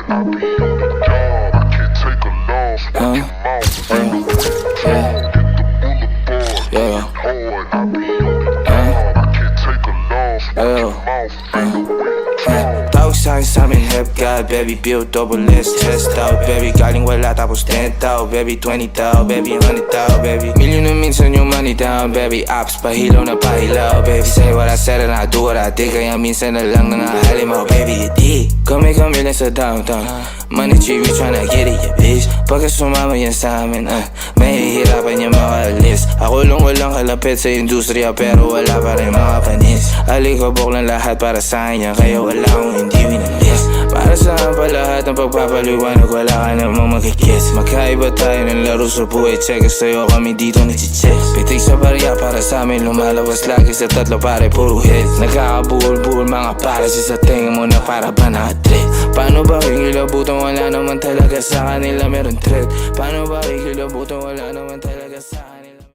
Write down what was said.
I be on the job, I can't take a loss. Work your mouth, bring the weed draw. Hit the boulevard, hard. I be on the job, I can't take a loss. Work your mouth, bring the weed draw. Tawag sa'kin sa'min hep God, baby, build double list, test out, baby, galing wala tapos 10 tao, baby, 20 tao, baby, 100 tao, baby. Milyon na minsan yung money down, baby, apps, pahilaw na pahilaw, baby. Say what I said and I do what I did, kaya minsan na lang nangahalimaw, baby, you dig. Kami lang sa downtown, money tree, we tryna get it, yeah, bitch. Pagka sumama yan sa'min, mahihirapan yung makalis. Ako lang walang kalapit sa industriya, pero wala pa rin mga panis. Alikabok lang lahat para sa'kin yan, kaya wala akong hindi winalis. Para saan pa lahat ng pagpapaliwanag, wala ka namang magkikiss. Magkaiba tayo ng laro sa buhay, check sa'yo kami dito nagchichess. Pitik sa barya para sa'min, lumalabas lagi sa tatlo pare puro hits. Nagkakabuhol-buhol mga pare, sa tingin mo na para ba na-trip? Paano ba kikilabutan, wala naman talaga sa kanila meron threat. Paano ba kikilabutan, wala naman talaga sa